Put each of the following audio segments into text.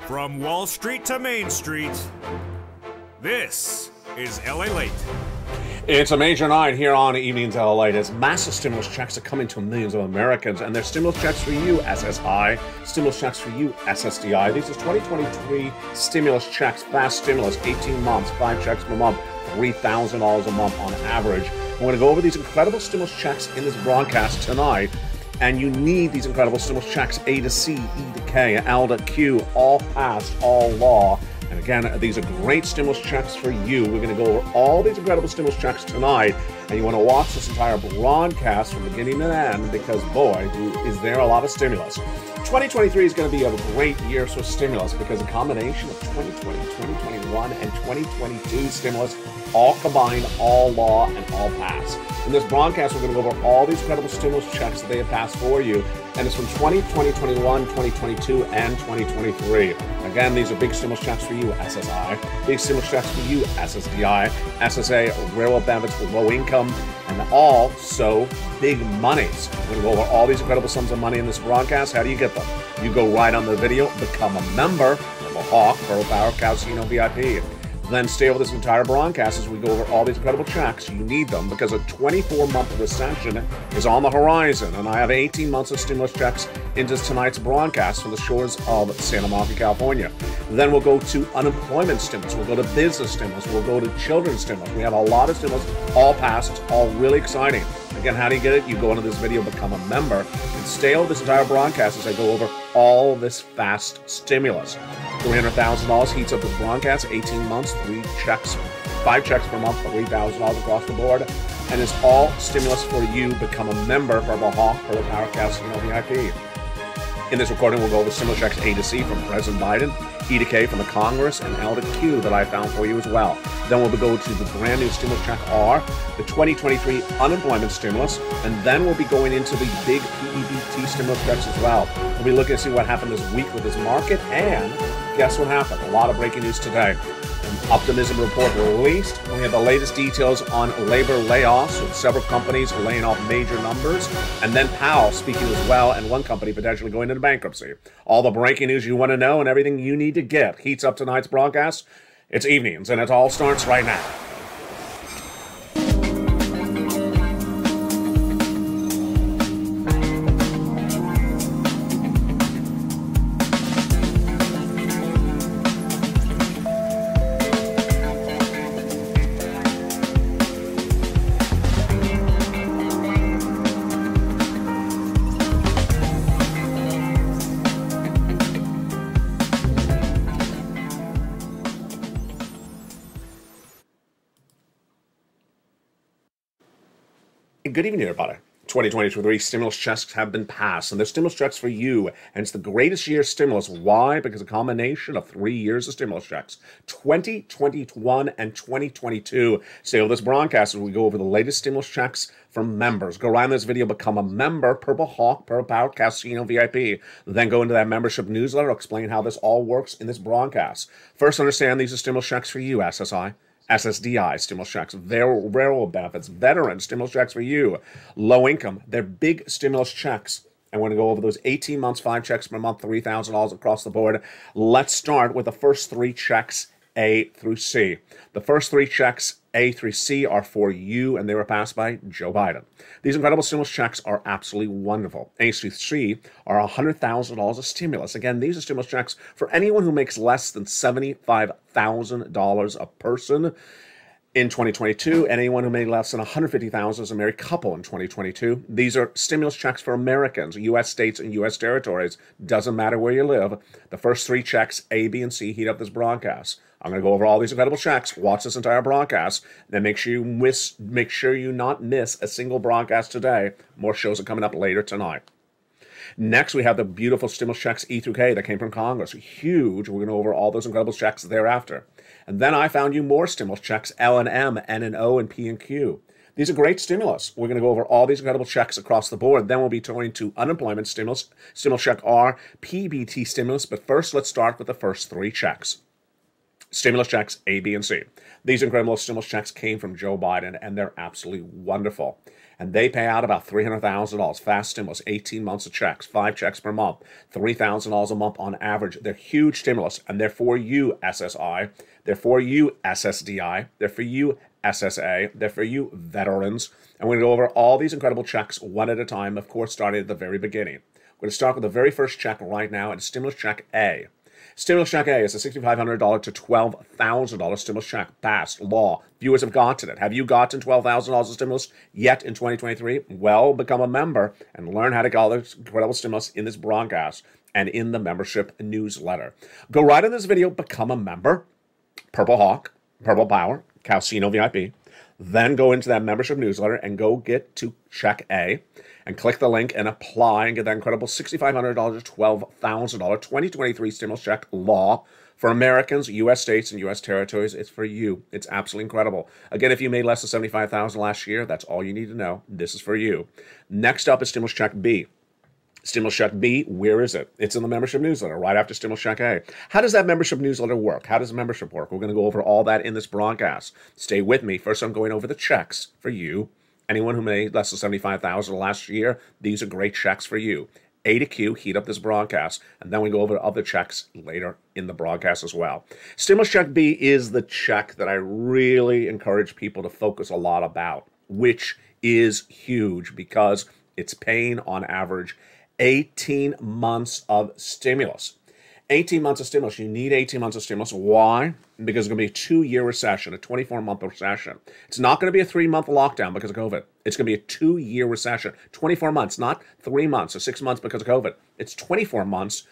From Wall Street to Main Street, this is LA Late. It's a major night here on Evenings LA Late as massive stimulus checks are coming to millions of Americans, and there's stimulus checks for you, SSI, stimulus checks for you, SSDI. These are 2023 stimulus checks, fast stimulus, 18 months, 5 checks per month, $3,000 a month on average. We're going to go over these incredible stimulus checks in this broadcast tonight. And you need these incredible stimulus checks, A to C, E to K, L to Q, all passed, all law. And again, these are great stimulus checks for you. We're going to go over all these incredible stimulus checks tonight. And you want to watch this entire broadcast from beginning to end because, boy, is there a lot of stimulus. 2023 is going to be a great year for stimulus because a combination of 2020, 2021, and 2022 stimulus all combined, all law, and all passed. In this broadcast, we're going to go over all these incredible stimulus checks that they have passed for you, and it's from 2021, 2022, and 2023. Again, these are big stimulus checks for you, SSI, big stimulus checks for you, SSDI, SSA, railroad benefits for low income, and also big monies. We're going to go over all these incredible sums of money in this broadcast. How do you get them? You go right on the video, become a member of the Hawk, Pearl Power, Casino VIP. Then stay over this entire broadcast as we go over all these incredible checks. You need them because a 24-month recession is on the horizon, and I have 18 months of stimulus checks into tonight's broadcast from the shores of Santa Monica, California. Then we'll go to unemployment stimulus. We'll go to business stimulus. We'll go to children's stimulus. We have a lot of stimulus, all passed. It's all really exciting. Again, how do you get it? You go into this video, become a member, and stay over this entire broadcast as I go over all this fast stimulus. $300,000 heats up this broadcast, 18 months, 5 checks per month, $3,000 across the board. And it's all stimulus for you. Become a member for the Hawk, Pearl Power, Casino VIP. In this recording, we'll go over stimulus checks A to C from President Biden, E to K from the Congress, and L to Q that I found for you as well. Then we'll go to the brand new stimulus check R, the 2023 unemployment stimulus, and then we'll be going into the big PEBT stimulus checks as well. We'll be looking to see what happened this week with this market, and guess what happened? A lot of breaking news today. An optimism report released. We have the latest details on labor layoffs with several companies laying off major numbers. And then Powell speaking as well, and one company potentially going into bankruptcy. All the breaking news you want to know and everything you need to get heats up tonight's broadcast. It's evenings, and it all starts right now. Good evening, everybody. 2023 stimulus checks have been passed, and they're stimulus checks for you, and it's the greatest year stimulus. Why? Because a combination of 3 years of stimulus checks, 2021 and 2022. Stay with this broadcast as we go over the latest stimulus checks from members. Go around this video, become a member, Purple Hawk, Pearl Power, Casino VIP. Then go into that membership newsletter, explain how this all works in this broadcast. First, understand these are stimulus checks for you, SSI. SSDI stimulus checks, railroad benefits, veteran stimulus checks for you, low income. They're big stimulus checks. And we're going to go over those 18 months, 5 checks per month, $3,000 across the board. Let's start with the first 3 checks, A through C. The first 3 checks, A through C, are for you, and they were passed by Joe Biden. These incredible stimulus checks are absolutely wonderful. A through C are $100,000 of stimulus. Again, these are stimulus checks for anyone who makes less than $75,000 a person in 2022, and anyone who made less than $150,000 as a married couple in 2022. These are stimulus checks for Americans, U.S. states and U.S. territories. Doesn't matter where you live. The first 3 checks, A, B, and C, heat up this broadcast. I'm going to go over all these incredible checks. Watch this entire broadcast. Then make sure you not miss a single broadcast today. More shows are coming up later tonight. Next, we have the beautiful stimulus checks E through K that came from Congress. Huge. We're going to go over all those incredible checks thereafter. And then I found you more stimulus checks, L and M, N and O, and P and Q. These are great stimulus. We're going to go over all these incredible checks across the board. Then we'll be turning to unemployment stimulus, stimulus check R, PBT stimulus. But first, let's start with the first 3 checks. Stimulus checks A, B, and C. These incredible stimulus checks came from Joe Biden, and they're absolutely wonderful. and they pay out about $300,000. Fast stimulus, 18 months of checks, 5 checks per month, $3,000 a month on average. They're huge stimulus, and they're for you, SSI. They're for you, SSDI. They're for you, SSA. They're for you, veterans. And we're going to go over all these incredible checks one at a time, of course, starting at the very beginning. We're going to start with the very first check right now, and Stimulus Check A. Stimulus Check A is a $6,500 to $12,000 stimulus check. Passed law. Viewers have gotten it. Have you gotten $12,000 of stimulus yet in 2023? Well, become a member and learn how to get all this incredible stimulus in this broadcast and in the membership newsletter. Go right in this video, become a member. Purple Hawk, Purple Power, Calcino VIP. Then go into that membership newsletter and go get to Check A and click the link and apply and get that incredible $6,500 to $12,000 2023 stimulus check law for Americans, U.S. states, and U.S. territories. It's for you. It's absolutely incredible. Again, if you made less than $75,000 last year, that's all you need to know. This is for you. Next up is Stimulus Check B. Stimulus Check B, where is it? It's in the membership newsletter right after Stimulus Check A. How does that membership newsletter work? How does membership work? We're going to go over all that in this broadcast. Stay with me. First, I'm going over the checks for you. Anyone who made less than $75,000 last year, these are great checks for you. A to Q, heat up this broadcast, and then we go over other checks later in the broadcast as well. Stimulus Check B is the check that I really encourage people to focus a lot about, which is huge because it's paying on average 18 months of stimulus. 18 months of stimulus. You need 18 months of stimulus. Why? Because it's going to be a 2-year recession, a 24-month recession. It's not going to be a 3-month lockdown because of COVID. It's going to be a 2-year recession. 24 months, not 3 months or 6 months because of COVID. It's 24 months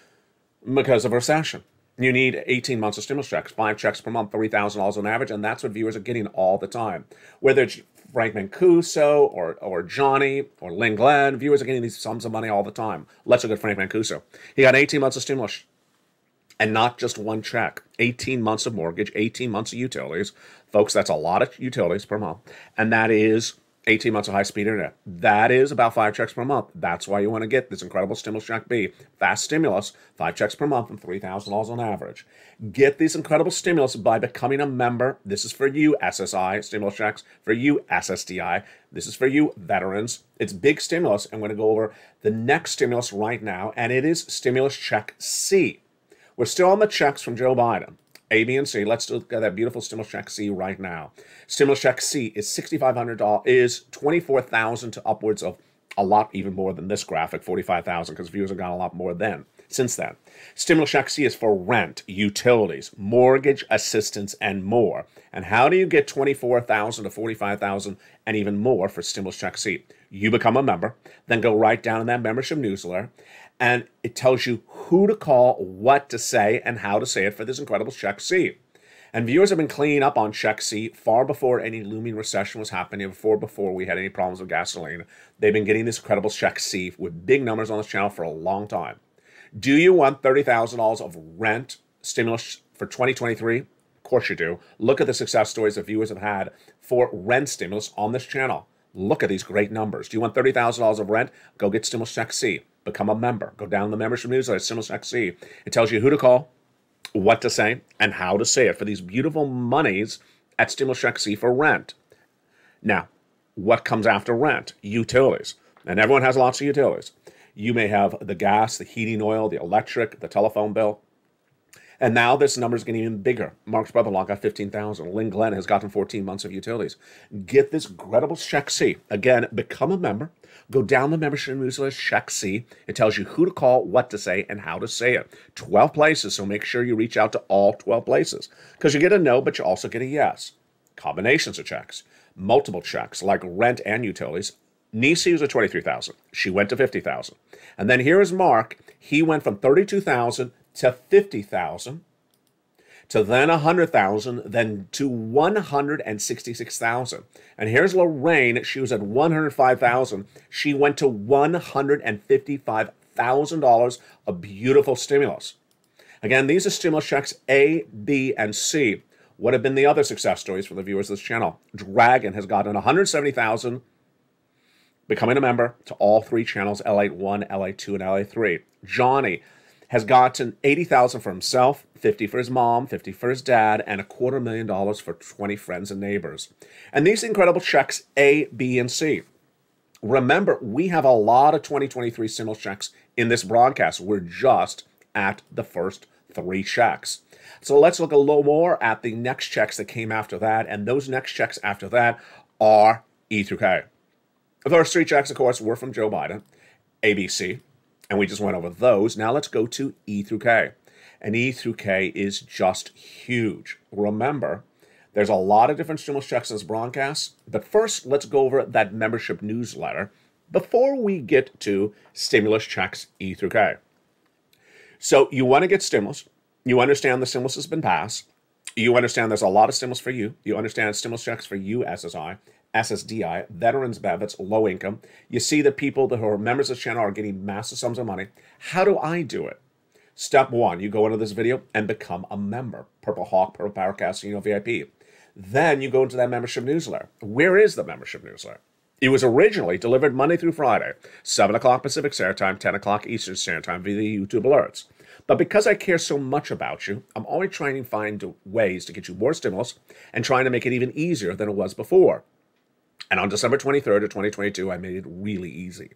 because of recession. You need 18 months of stimulus checks, 5 checks per month, $3,000 on average, and that's what viewers are getting all the time. Whether it's Frank Mancuso or Johnny or Lynn Glenn, viewers are getting these sums of money all the time. Let's look at Frank Mancuso. He got 18 months of stimulus. And not just one check, 18 months of mortgage, 18 months of utilities. Folks, that's a lot of utilities per month. And that is 18 months of high-speed internet. That is about 5 checks per month. That's why you want to get this incredible Stimulus Check B. Fast stimulus, 5 checks per month and $3,000 on average. Get these incredible stimulus by becoming a member. This is for you, SSI, stimulus checks. For you, SSDI. This is for you, veterans. It's big stimulus. I'm going to go over the next stimulus right now, and it is Stimulus Check C. We're still on the checks from Joe Biden, A, B, and C. Let's look at that beautiful Stimulus Check C right now. Stimulus Check C is $6,500, is $24,000 to upwards of a lot even more than this graphic, $45,000, because viewers have got a lot more since then. Stimulus Check C is for rent, utilities, mortgage assistance, and more. And how do you get $24,000 to $45,000 and even more for Stimulus Check C? You become a member, then go right down in that membership newsletter, and it tells you who to call, what to say, and how to say it for this incredible Check C. And viewers have been cleaning up on Check C far before any looming recession was happening, before we had any problems with gasoline. They've been getting this incredible Check C with big numbers on this channel for a long time. Do you want $30,000 of rent stimulus for 2023? Of course you do. Look at the success stories that viewers have had for rent stimulus on this channel. Look at these great numbers. Do you want $30,000 of rent? Go get Stimulus Check C. Become a member. Go down the membership newsletter, Stimulus Check C. It tells you who to call, what to say, and how to say it for these beautiful monies at Stimulus Check C for rent. Now, what comes after rent? Utilities. And everyone has lots of utilities. You may have the gas, the heating oil, the electric, the telephone bill. And now this number is getting even bigger. Mark's brother-in-law got $15,000. Lynn Glenn has gotten 14 months of utilities. Get this incredible Check C. Again, become a member. Go down the membership newsletter, Check C. It tells you who to call, what to say, and how to say it. 12 places, so make sure you reach out to all 12 places. Because you get a no, but you also get a yes. Combinations of checks. Multiple checks, like rent and utilities. Nisi was at $23,000. She went to $50,000. And then here is Mark. He went from $32,000 to $50,000, to then $100,000, then to $166,000. And here's Lorraine. She was at $105,000. She went to $155,000 of beautiful stimulus. Again, these are stimulus checks A, B, and C. What have been the other success stories for the viewers of this channel? Dragon has gotten $170,000, becoming a member to all 3 channels, LA1, LA2, and LA3. Johnny has gotten $80,000 for himself, $50,000 for his mom, $50,000 for his dad, and $250,000 for 20 friends and neighbors. And these incredible checks A, B, and C. remember, we have a lot of 2023 stimulus checks in this broadcast. We're just at the first 3 checks. So let's look a little more at the next checks that came after that, and those next checks after that are E through K. The first 3 checks, of course, were from Joe Biden, ABC, and we just went over those. Now let's go to E through K. And E through K is just huge. Remember, there's a lot of different stimulus checks in this broadcast, but first, let's go over that membership newsletter before we get to stimulus checks E through K. So you want to get stimulus. You understand the stimulus has been passed. You understand there's a lot of stimulus for you. You understand stimulus checks for you, SSI, SSDI, veterans benefits, low income. You see that people who are members of the channel are getting massive sums of money. How do I do it? Step 1, you go into this video and become a member. Purple Hawk, Purple Power Casino VIP. Then you go into that membership newsletter. Where is the membership newsletter? It was originally delivered Monday through Friday, 7 o'clock Pacific Standard Time, 10 o'clock Eastern Standard Time via the YouTube alerts. But because I care so much about you, I'm always trying to find ways to get you more stimulus and trying to make it even easier than it was before. And on December 23rd of 2022, I made it really easy.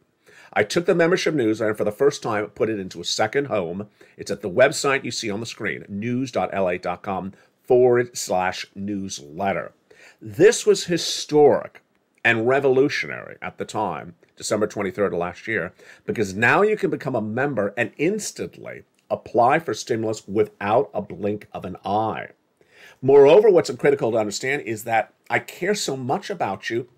I took the membership newsletter and for the first time put it into a second home. It's at the website you see on the screen, news.lalate.com/newsletter. This was historic and revolutionary at the time, December 23rd of last year, because now you can become a member and instantly apply for stimulus without a blink of an eye. Moreover, what's critical to understand is that I care so much about you,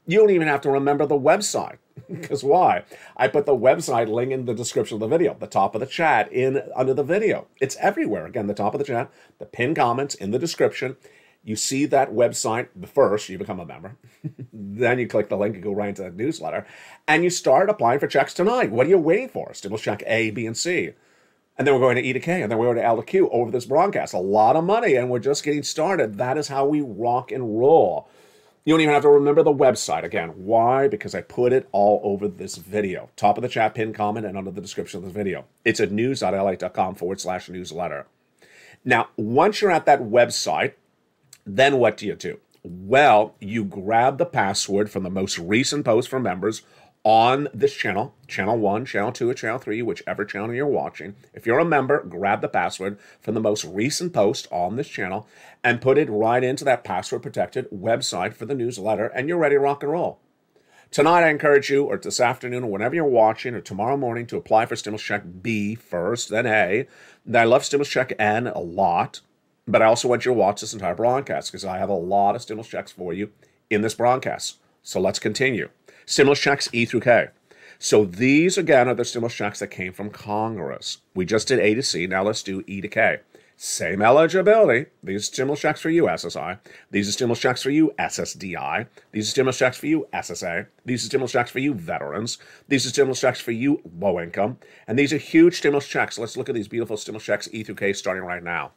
you don't even have to remember the website. Because why? I put the website link in the description of the video, the top of the chat, under the video. It's everywhere. Again, the top of the chat, the pinned comments in the description. You see that website first, you become a member. Then you click the link and go right into that newsletter. And you start applying for checks tonight. What are you waiting for? Stimulus check A, B, and C. And then we're going to E to K, and then we're going to L to Q over this broadcast. A lot of money, and we're just getting started. That is how we rock and roll. You don't even have to remember the website. Again, why? Because I put it all over this video. Top of the chat, pinned comment, and under the description of this video. It's at news.lalate.com/newsletter. Now, once you're at that website, then what do you do? Well, you grab the password from the most recent post for members on this channel, channel 1, channel 2, or channel 3, whichever channel you're watching. If you're a member, grab the password from the most recent post on this channel and put it right into that password-protected website for the newsletter, and you're ready to rock and roll. Tonight, I encourage you, or this afternoon, or whenever you're watching, or tomorrow morning, to apply for Stimulus Check B first, then A. I love Stimulus Check N a lot, but I also want you to watch this entire broadcast because I have a lot of stimulus checks for you in this broadcast. So let's continue. Stimulus checks E through K. So these, again, are the stimulus checks that came from Congress. We just did A to C. Now let's do E to K. Same eligibility. These are stimulus checks for you, SSI. These are stimulus checks for you, SSDI. These are stimulus checks for you, SSA. These are stimulus checks for you, veterans. These are stimulus checks for you, low income. And these are huge stimulus checks. Let's look at these beautiful stimulus checks, E through K, starting right now.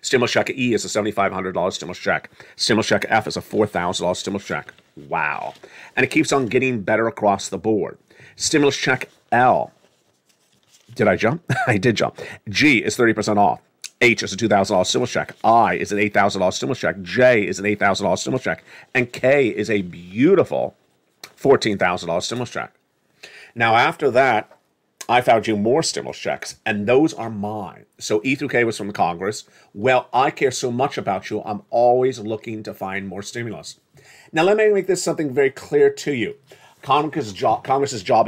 Stimulus check E is a $7,500 stimulus check. Stimulus check F is a $4,000 stimulus check. Wow. And it keeps on getting better across the board. Stimulus check L. Did I jump? I did jump. G is 30% off. H is a $2,000 stimulus check. I is an $8,000 stimulus check. J is an $8,000 stimulus check. And K is a beautiful $14,000 stimulus check. Now, after that, I found you more stimulus checks, and those are mine. So E through K was from Congress. Well, I care so much about you, I'm always looking to find more stimulus. Now, let me make this something very clear to you. Congress's job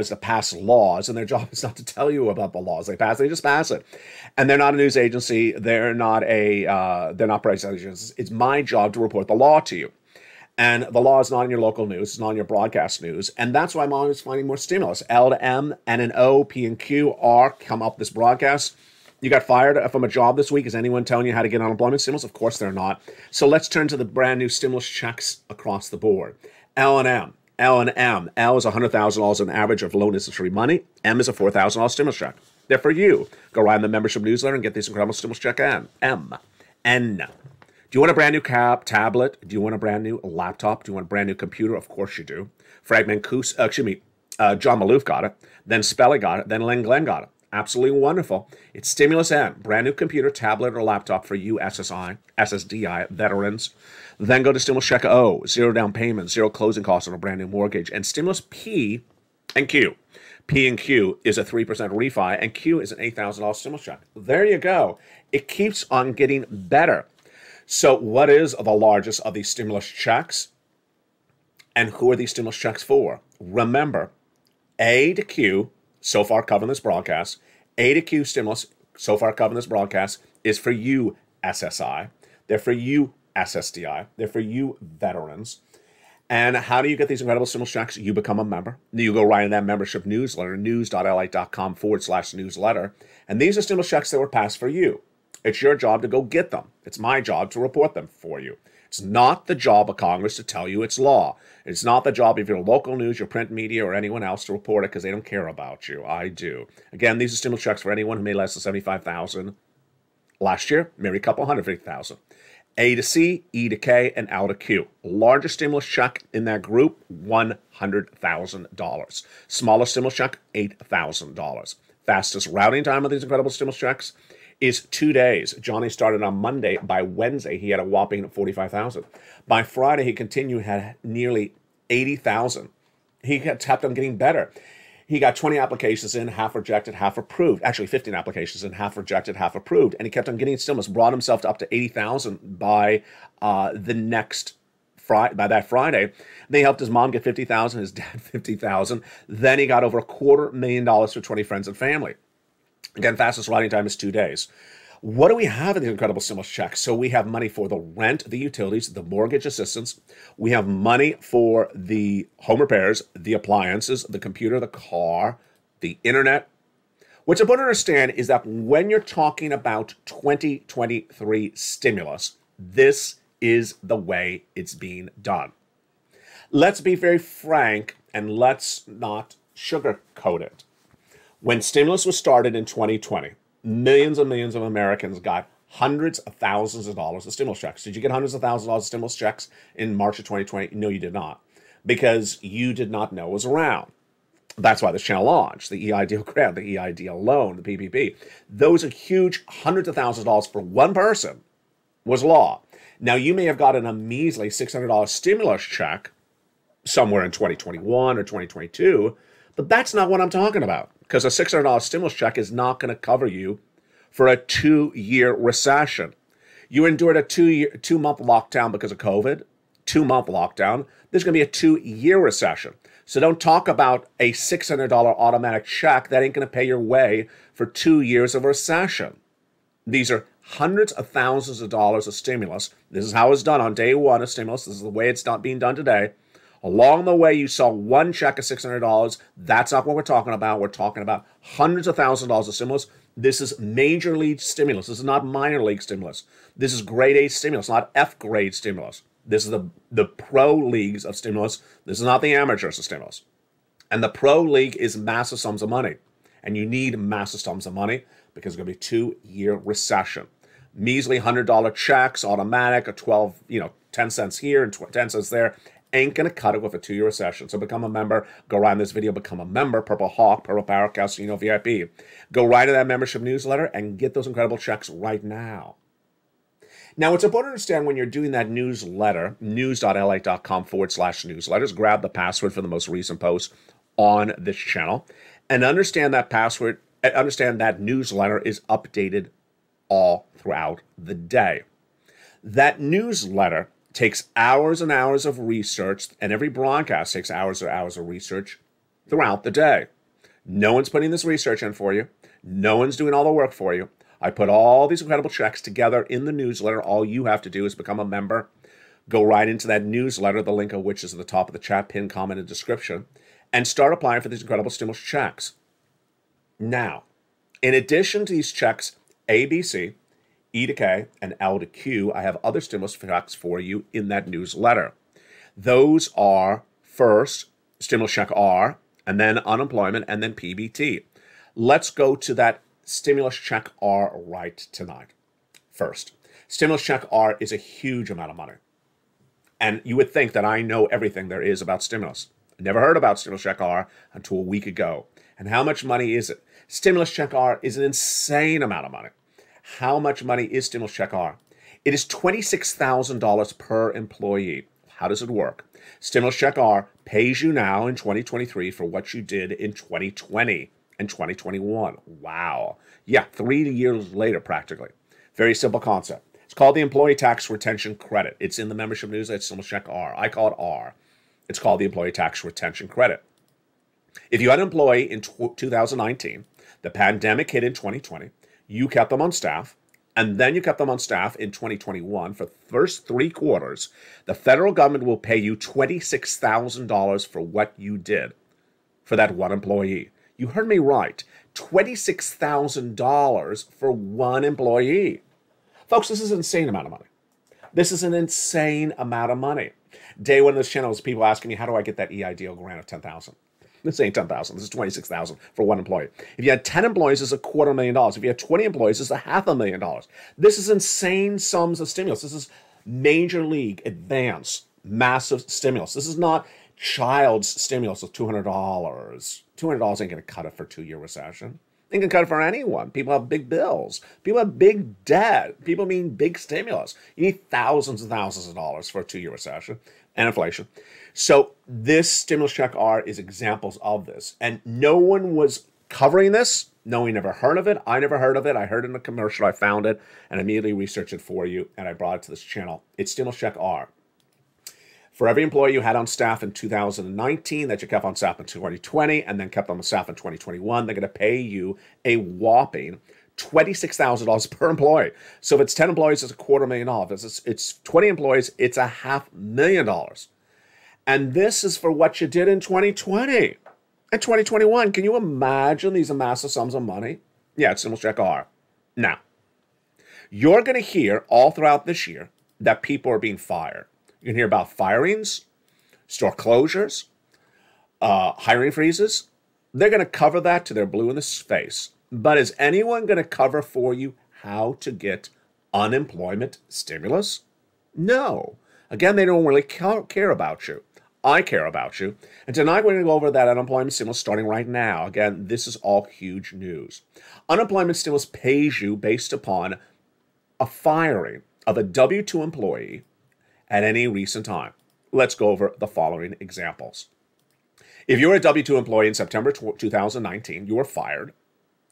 is to pass laws, and their job is not to tell you about the laws they pass. They just pass it. And they're not a news agency. They're not press agencies. It's my job to report the law to you. And the law is not in your local news. It's not in your broadcast news. And that's why I'm always finding more stimulus. L to M, N and O, P and Q, R come up this broadcast. You got fired from a job this week. Is anyone telling you how to get unemployment stimulus? Of course they're not. So let's turn to the brand new stimulus checks across the board. L and M. L and M. L is $100,000 an average of low interest-free money. M is a $4,000 stimulus check. They're for you. Go right in the membership newsletter and get these incredible stimulus check M. N. Do you want a brand new tablet? Do you want a brand new laptop? Do you want a brand new computer? Of course you do. John Maloof got it. Then Spelly got it. Then Len Glenn got it. Absolutely wonderful. It's Stimulus N, brand new computer, tablet, or laptop for you SSI, SSDI veterans. Then go to Stimulus Check O, zero down payment, zero closing costs on a brand new mortgage. And Stimulus P and Q. P and Q is a 3% refi, and Q is an $8,000 stimulus check. There you go. It keeps on getting better. So what is the largest of these stimulus checks? And who are these stimulus checks for? Remember, A to Q, so far covering this broadcast, A to Q stimulus, so far covering this broadcast, is for you SSI. They're for you SSDI. They're for you veterans. And how do you get these incredible stimulus checks? You become a member. You go right in that membership newsletter, news.la.com/newsletter. And these are stimulus checks that were passed for you. It's your job to go get them. It's my job to report them for you. It's not the job of Congress to tell you it's law. It's not the job of your local news, your print media, or anyone else to report it because they don't care about you. I do. Again, these are stimulus checks for anyone who made less than $75,000 last year, maybe a couple $150,000. A to C, E to K, and L to Q. Largest stimulus check in that group, $100,000. Smallest stimulus check, $8,000. Fastest routing time of these incredible stimulus checks is 2 days. Johnny started on Monday. By Wednesday, he had a whopping 45,000. By Friday, he continued, had nearly 80,000. He kept on getting better. He got 20 applications in, half rejected, half approved. Actually, 15 applications in, half rejected, half approved. And he kept on getting stimulus, brought himself up to 80,000 by by that Friday. They helped his mom get 50,000, his dad 50,000. Then he got over $250,000 for 20 friends and family. Again, fastest writing time is 2 days. What do we have in these incredible stimulus checks? So we have money for the rent, the utilities, the mortgage assistance. We have money for the home repairs, the appliances, the computer, the car, the internet. What's important to understand is that when you're talking about 2023 stimulus, this is the way it's being done. Let's be very frank and let's not sugarcoat it. When stimulus was started in 2020, millions and millions of Americans got hundreds of thousands of dollars of stimulus checks. Did you get hundreds of thousands of dollars of stimulus checks in March of 2020? No, you did not, because you did not know it was around. That's why this channel launched, the EIDL grant, the EIDL loan, the PPP. Those are huge hundreds of thousands of dollars for one person was law. Now, you may have gotten a measly $600 stimulus check somewhere in 2021 or 2022, but that's not what I'm talking about, because a $600 stimulus check is not going to cover you for a 2-year recession. You endured a 2-month lockdown because of COVID, 2-month lockdown. There's going to be a 2-year recession. So don't talk about a $600 automatic check. That ain't going to pay your way for 2 years of recession. These are hundreds of thousands of dollars of stimulus. This is how it's done on day one of stimulus. This is the way it's not being done today. Along the way, you saw one check of $600. That's not what we're talking about. We're talking about hundreds of thousands of dollars of stimulus. This is major league stimulus. This is not minor league stimulus. This is grade A stimulus, not F grade stimulus. This is the pro leagues of stimulus. This is not the amateurs of stimulus. And the pro league is massive sums of money. And you need massive sums of money because it's going to be a 2-year recession. Measly $100 checks, automatic, a 10 cents here and 10 cents there, ain't going to cut it with a 2-year recession. So become a member. Go right in this video, become a member. Purple Hawk, Purple Power, Casino VIP. Go right to that membership newsletter and get those incredible checks right now. Now, it's important to understand when you're doing that newsletter, news.la.com/newsletters, grab the password for the most recent post on this channel and understand that password, understand that newsletter is updated all throughout the day. That newsletter takes hours and hours of research, and every broadcast takes hours and hours of research throughout the day. No one's putting this research in for you. No one's doing all the work for you. I put all these incredible checks together in the newsletter. All you have to do is become a member. Go right into that newsletter, the link of which is at the top of the chat, pin, comment, and description, and start applying for these incredible stimulus checks. Now, in addition to these checks, A, B, C, E to K, and L to Q, I have other stimulus checks for you in that newsletter. Those are, first, stimulus check R, and then unemployment, and then PBT. Let's go to that stimulus check R right tonight. First, stimulus check R is a huge amount of money. And you would think that I know everything there is about stimulus. I never heard about stimulus check R until a week ago. And how much money is it? Stimulus check R is an insane amount of money. How much money is stimulus check R? It is $26,000 per employee. How does it work? Stimulus check R pays you now in 2023 for what you did in 2020 and 2021. Wow. Yeah, 3 years later, practically. Very simple concept. It's called the Employee Tax Retention Credit. It's in the membership news at Stimulus check R. I call it R. It's called the Employee Tax Retention Credit. If you had an employee in 2019, the pandemic hit in 2020, you kept them on staff, and then you kept them on staff in 2021 for the first 3 quarters, the federal government will pay you $26,000 for what you did for that one employee. You heard me right. $26,000 for one employee. Folks, this is an insane amount of money. This is an insane amount of money. Day one of this channel is people asking me, how do I get that EIDL grant of $10,000? This ain't $10,000. This is $26,000 for one employee. If you had 10 employees, it's $250,000. If you had 20 employees, it's $500,000. This is insane sums of stimulus. This is major league, advanced, massive stimulus. This is not child's stimulus of $200. $200 ain't going to cut it for a 2-year recession. Ain't going to cut it for anyone. People have big bills. People have big debt. People mean big stimulus. You need thousands and thousands of dollars for a 2-year recession and inflation. So this stimulus check R is examples of this. And no one was covering this. No one never heard of it. I never heard of it. I heard it in a commercial. I found it and immediately researched it for you. And I brought it to this channel. It's stimulus check R. For every employee you had on staff in 2019 that you kept on staff in 2020 and then kept on staff in 2021, they're going to pay you a whopping $26,000 per employee. So if it's 10 employees, it's $250,000. It's 20 employees, it's $500,000. And this is for what you did in 2020 and 2021. Can you imagine these massive sums of money? Yeah, it's stimulus check R. Now, you're going to hear all throughout this year that people are being fired. You can hear about firings, store closures, hiring freezes. They're going to cover that till they're blue in the face. But is anyone going to cover for you how to get unemployment stimulus? No. Again, they don't really care about you. I care about you. And tonight we're going to go over that unemployment stimulus starting right now. Again, this is all huge news. Unemployment stimulus pays you based upon a firing of a W-2 employee at any recent time. Let's go over the following examples. If you're a W-2 employee in September 2019, you were fired.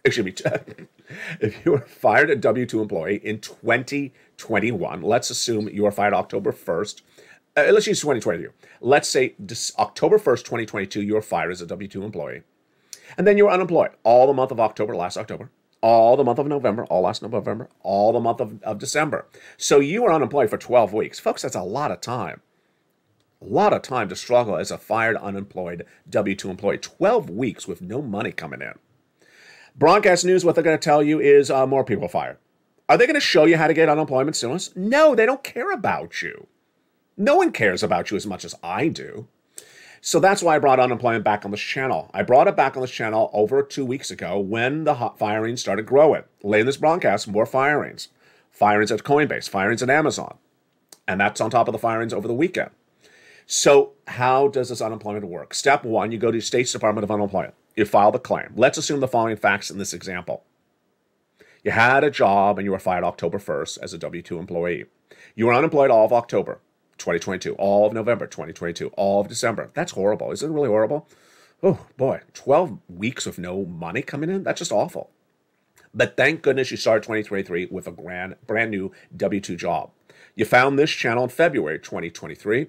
Excuse me. If you were fired a W-2 employee in 2021, let's assume you were fired October 1st. Let's use 2022. Let's say October 1st, 2022, you were fired as a W-2 employee. And then you were unemployed all the month of October, last October, all the month of November, all last November, all the month of December. So you were unemployed for 12 weeks. Folks, that's a lot of time. A lot of time to struggle as a fired, unemployed W-2 employee. 12 weeks with no money coming in. Broadcast news, what they're going to tell you is more people fired. Are they going to show you how to get unemployment stimulus? No, they don't care about you. No one cares about you as much as I do. So that's why I brought unemployment back on this channel. I brought it back on this channel over 2 weeks ago when the firings started growing. Late in this broadcast, more firings. Firings at Coinbase, firings at Amazon. And that's on top of the firings over the weekend. So how does this unemployment work? Step one, you go to your state's Department of Unemployment. You file the claim. Let's assume the following facts in this example. You had a job and you were fired October 1st as a W-2 employee. You were unemployed all of October 2022, all of November 2022, all of December. That's horrible. Isn't it really horrible? Oh, boy. 12 weeks of no money coming in? That's just awful. But thank goodness you started 2023 with a brand new W-2 job. You found this channel in February 2023.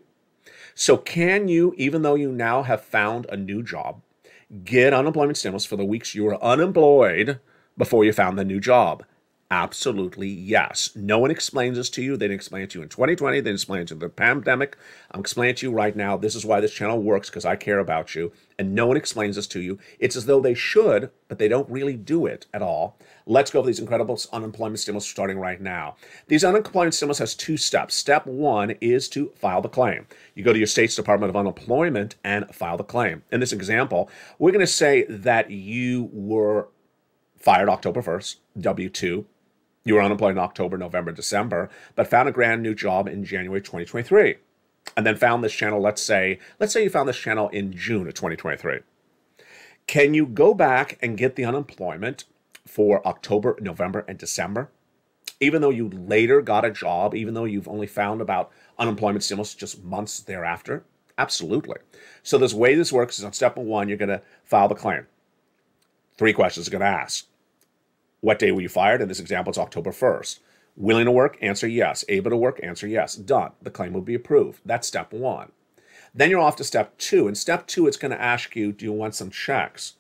So can you, even though you now have found a new job, get unemployment stimulus for the weeks you were unemployed before you found the new job? Absolutely yes. No one explains this to you. They didn't explain it to you in 2020. They didn't explain it to the pandemic. I'm explaining it to you right now. This is why this channel works, because I care about you. And no one explains this to you. It's as though they should, but they don't really do it at all. Let's go over these incredible unemployment stimulus starting right now. These unemployment stimulus has 2 steps. Step 1 is to file the claim. You go to your state's Department of Unemployment and file the claim. In this example, we're going to say that you were fired October 1st, W-2. You were unemployed in October, November, December, but found a brand new job in January 2023. And then found this channel, let's say you found this channel in June of 2023. Can you go back and get the unemployment for October, November, and December? Even though you later got a job, even though you've only found about unemployment stimulus just months thereafter? Absolutely. So this way this works is on step one, you're going to file the claim. 3 questions are going to ask. What day were you fired? In this example, it's October 1st. Willing to work? Answer yes. Able to work? Answer yes. Done. The claim will be approved. That's step 1. Then you're off to step 2. In step 2, it's going to ask you, do you want some checks?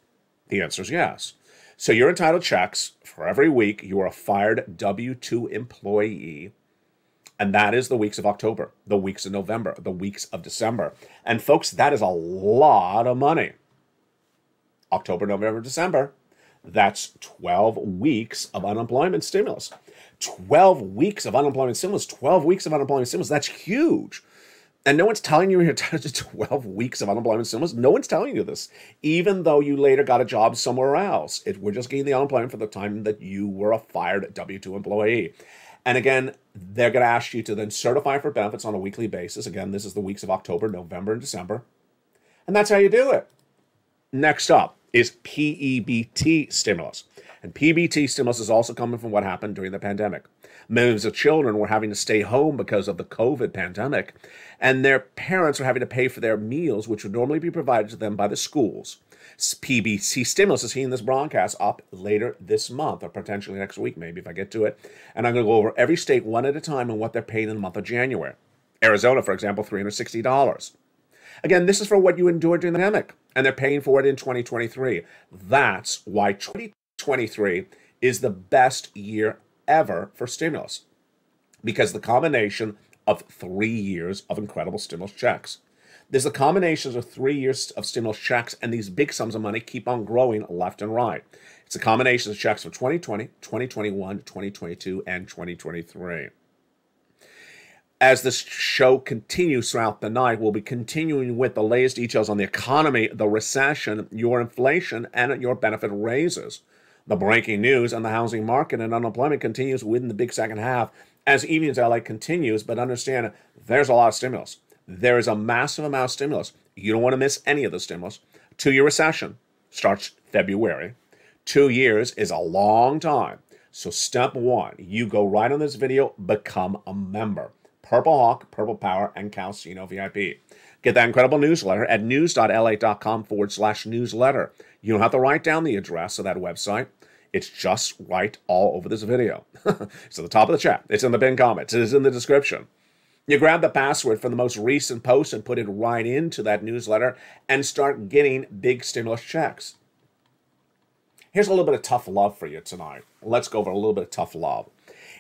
The answer is yes. So you're entitled checks for every week. You are a fired W-2 employee. And that is the weeks of October, the weeks of November, the weeks of December. And folks, that is a lot of money. October, November, December. That's 12 weeks of unemployment stimulus. 12 weeks of unemployment stimulus. 12 weeks of unemployment stimulus. That's huge. And no one's telling you you're entitled to 12 weeks of unemployment stimulus. No one's telling you this, even though you later got a job somewhere else. We're just getting the unemployment for the time that you were a fired W-2 employee. And again, they're going to ask you to then certify for benefits on a weekly basis. Again, this is the weeks of October, November, and December. And that's how you do it. Next up is PEBT stimulus. And PEBT stimulus is also coming from what happened during the pandemic. Millions of children were having to stay home because of the COVID pandemic, and their parents were having to pay for their meals, which would normally be provided to them by the schools. PEBT stimulus is hitting this broadcast up later this month, or potentially next week, maybe, if I get to it. And I'm going to go over every state one at a time and what they're paying in the month of January. Arizona, for example, $360. Again, this is for what you endured during the pandemic, and they're paying for it in 2023. That's why 2023 is the best year ever for stimulus, because the combination of 3 years of incredible stimulus checks. There's a combination of 3 years of stimulus checks, and these big sums of money keep on growing left and right. It's a combination of checks for 2020, 2021, 2022, and 2023. As this show continues throughout the night, we'll be continuing with the latest details on the economy, the recession, your inflation, and your benefit raises. The breaking news on the housing market and unemployment continues within the big second half as Evenings LA continues, but understand there's a lot of stimulus. There is a massive amount of stimulus. You don't want to miss any of the stimulus. 2-year recession starts February. 2 years is a long time. So step 1, you go right on this video, become a member. Purple Hawk, Purple Power, and Calcino VIP. Get that incredible newsletter at news.la.com/newsletter. You don't have to write down the address of that website. It's just right all over this video. It's at the top of the chat. It's in the pinned comments. It is in the description. You grab the password from the most recent post and put it right into that newsletter and start getting big stimulus checks. Here's a little bit of tough love for you tonight. Let's go over a little bit of tough love.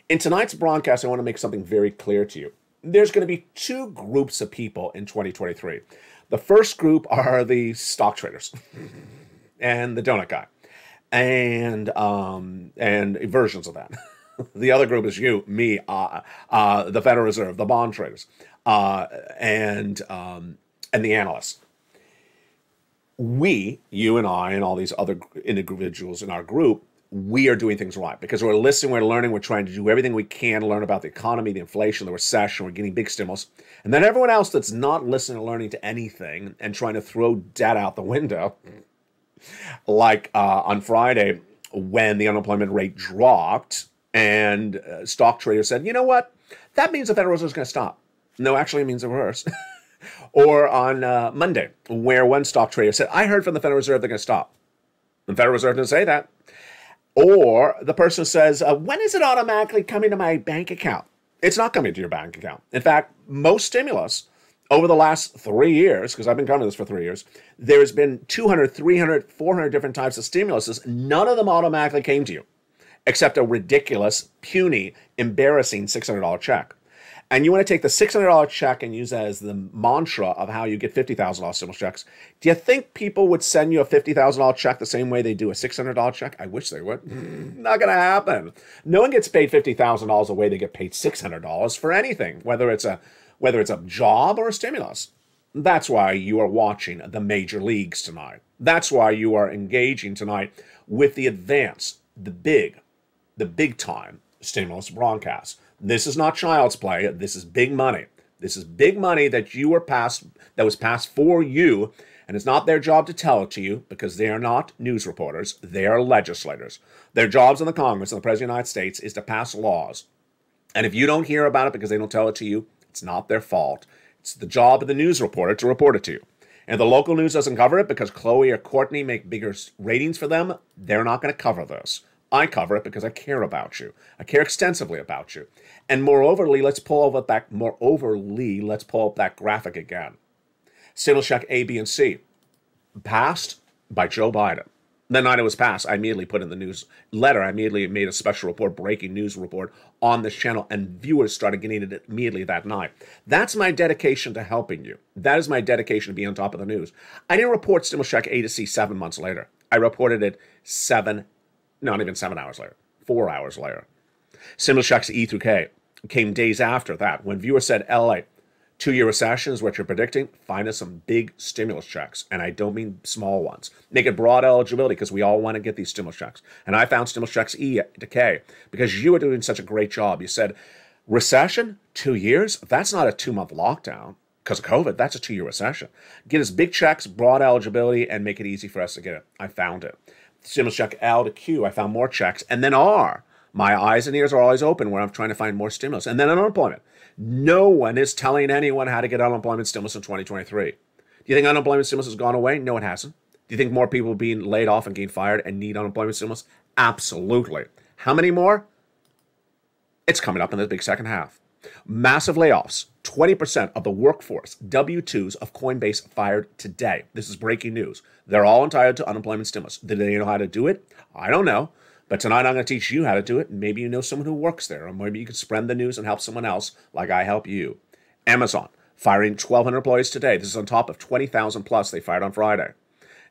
In tonight's broadcast, I want to make something very clear to you. There's going to be 2 groups of people in 2023. The first group are the stock traders and the donut guy and versions of that. The other group is you, me, the Federal Reserve, the bond traders, and the analysts. We, you and I, and all these other individuals in our group, we are doing things right because we're listening, we're learning, we're trying to do everything we can to learn about the economy, the inflation, the recession. We're getting big stimulus. And then everyone else that's not listening or learning to anything and trying to throw debt out the window, like on Friday when the unemployment rate dropped and stock traders said, you know what, that means the Federal Reserve is going to stop. No, actually it means the reverse. Or on Monday where one stock trader said, I heard from the Federal Reserve they're going to stop. The Federal Reserve didn't say that. Or the person says, when is it automatically coming to my bank account? It's not coming to your bank account. In fact, most stimulus over the last 3 years, because I've been covering this for 3 years, there's been 200, 300, 400 different types of stimuluses. None of them automatically came to you, except a ridiculous, puny, embarrassing $600 check. And you want to take the $600 check and use that as the mantra of how you get $50,000 stimulus checks. Do you think people would send you a $50,000 check the same way they do a $600 check? I wish they would. Not going to happen. No one gets paid $50,000 the way they get paid $600 for anything, whether it's a job or a stimulus. That's why you are watching the major leagues tonight. That's why you are engaging tonight with the advance, the big time stimulus broadcast. This is not child's play. This is big money. This is big money that was passed for you. And it's not their job to tell it to you because they are not news reporters. They are legislators. Their jobs in the Congress and the President of the United States is to pass laws. And if you don't hear about it because they don't tell it to you, it's not their fault. It's the job of the news reporter to report it to you. And if the local news doesn't cover it because Chloe or Courtney make bigger ratings for them, they're not going to cover this. I cover it because I care about you. I care extensively about you. And moreoverly, let's pull up that graphic again. Stimulus check A, B, and C. Passed by Joe Biden. The night it was passed, I immediately put in the newsletter. I immediately made a special report, breaking news report on this channel, and viewers started getting it immediately that night. That's my dedication to helping you. That is my dedication to be on top of the news. I didn't report Stimulus check A to C 7 months later. I reported it not even 7 hours later, 4 hours later. Stimulus checks E through K came days after that. When viewers said, LA, 2-year recession is what you're predicting, find us some big stimulus checks. And I don't mean small ones. Make it broad eligibility because we all want to get these stimulus checks. And I found stimulus checks E to K because you are doing such a great job. You said, recession, 2 years? That's not a 2-month lockdown. Because of COVID, that's a 2-year recession. Get us big checks, broad eligibility, and make it easy for us to get it. I found it. Stimulus check L to Q, I found more checks. And then R. My eyes and ears are always open where I'm trying to find more stimulus. And then unemployment. No one is telling anyone how to get unemployment stimulus in 2023. Do you think unemployment stimulus has gone away? No, it hasn't. Do you think more people are being laid off and getting fired and need unemployment stimulus? Absolutely. How many more? It's coming up in the big second half. Massive layoffs. 20% of the workforce, W-2s of Coinbase fired today. This is breaking news. They're all entitled to unemployment stimulus. Do they know how to do it? I don't know. But tonight I'm going to teach you how to do it. Maybe you know someone who works there, or maybe you can spread the news and help someone else like I help you. Amazon, firing 1,200 employees today. This is on top of 20,000 plus they fired on Friday.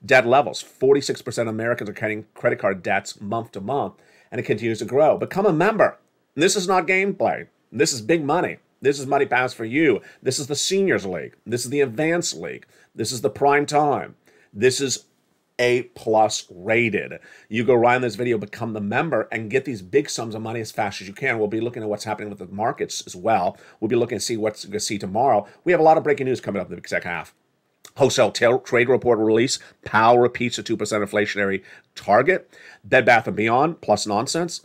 Debt levels, 46% of Americans are carrying credit card debts month to month, and it continues to grow. Become a member. This is not gameplay. This is big money. This is money passed for you. This is the Seniors League. This is the Advanced League. This is the Prime Time. This is A+ rated. You go right in this video, become the member, and get these big sums of money as fast as you can. We'll be looking at what's happening with the markets as well. We'll be looking to see what's going to see tomorrow. We have a lot of breaking news coming up in the second half. Wholesale trade report release. Powell repeats a 2% inflationary target. Bed Bath & Beyond, plus nonsense.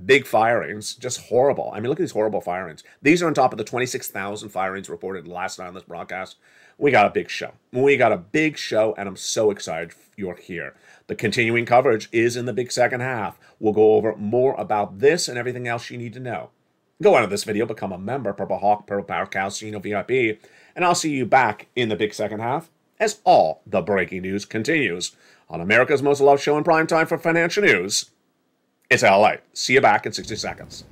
Big firings, just horrible. I mean, look at these horrible firings. These are on top of the 26,000 firings reported last night on this broadcast. We got a big show. We got a big show, and I'm so excited you're here. The continuing coverage is in the big second half. We'll go over more about this and everything else you need to know. Go out of this video, become a member, Purple Hawk, Purple Power Cow, Casino VIP, and I'll see you back in the big second half as all the breaking news continues on America's most loved show in prime time for financial news. It's LA. See you back in 60 seconds.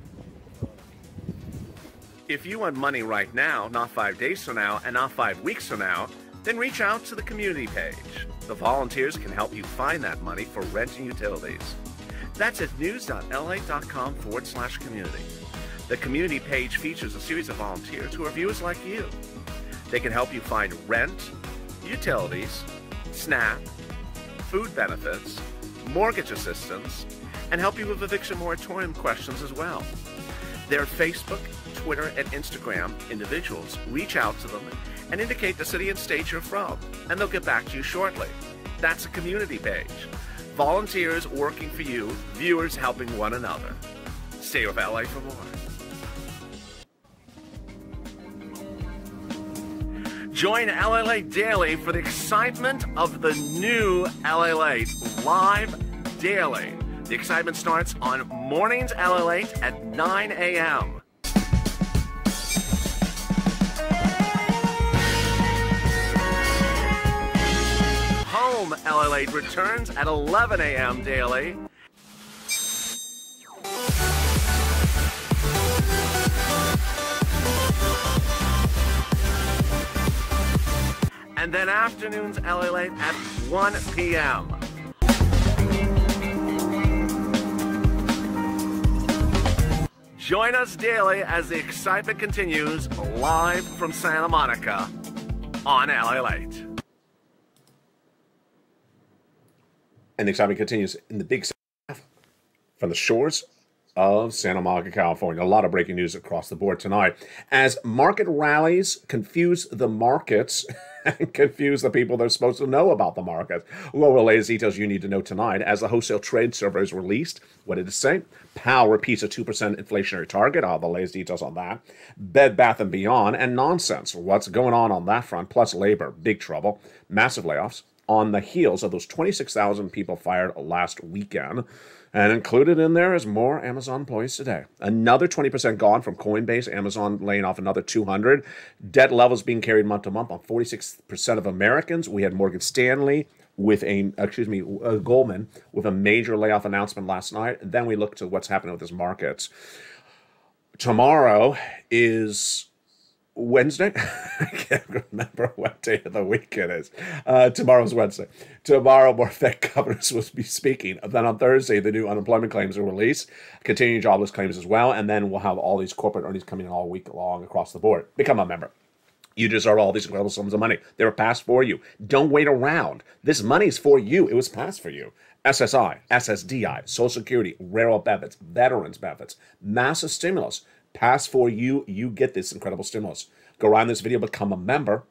If you want money right now, not 5 days from now, and not 5 weeks from now, then reach out to the community page. The volunteers can help you find that money for rent and utilities. That's at news.la.com/community. The community page features a series of volunteers who are viewers like you. They can help you find rent, utilities, SNAP, food benefits, mortgage assistance, and help you with eviction moratorium questions as well. Their Facebook, Twitter, and Instagram individuals reach out to them and indicate the city and state you're from, and they'll get back to you shortly. That's a community page. Volunteers working for you, viewers helping one another. Stay with LA for more. Join LA Daily for the excitement of the new LA live daily. The excitement starts on mornings LA at 9 a.m. Home LA returns at 11 a.m. daily. And then afternoons LA at 1 p.m. Join us daily as the excitement continues live from Santa Monica on LA Late. And the excitement continues in the big half from the shores of Santa Monica, California. A lot of breaking news across the board tonight. As market rallies confuse the markets and confuse the people that are supposed to know about the market. Well, the latest details you need to know tonight. As the wholesale trade survey is released, what did it say? Powell repeats a 2% inflationary target. I'll have the latest details on that. Bed Bath & Beyond and nonsense. What's going on that front? Plus labor, big trouble. Massive layoffs on the heels of those 26,000 people fired last weekend. And included in there is more Amazon employees today. Another 20% gone from Coinbase, Amazon laying off another 200. Debt levels being carried month to month on 46% of Americans. We had Morgan Stanley with Goldman with a major layoff announcement last night. Then we look to what's happening with his markets. Tomorrow is Wednesday? I can't remember what day of the week it is. Tomorrow's Wednesday. Tomorrow, more Fed governors will be speaking. Then on Thursday, the new unemployment claims are released, continuing jobless claims as well, and then we'll have all these corporate earnings coming in all week long across the board. Become a member. You deserve all these incredible sums of money. They were passed for you. Don't wait around. This money is for you. It was passed for you. SSI, SSDI, Social Security, railroad benefits, veterans benefits, massive stimulus. Pass for you. You get this incredible stimulus. Go around this video, become a member.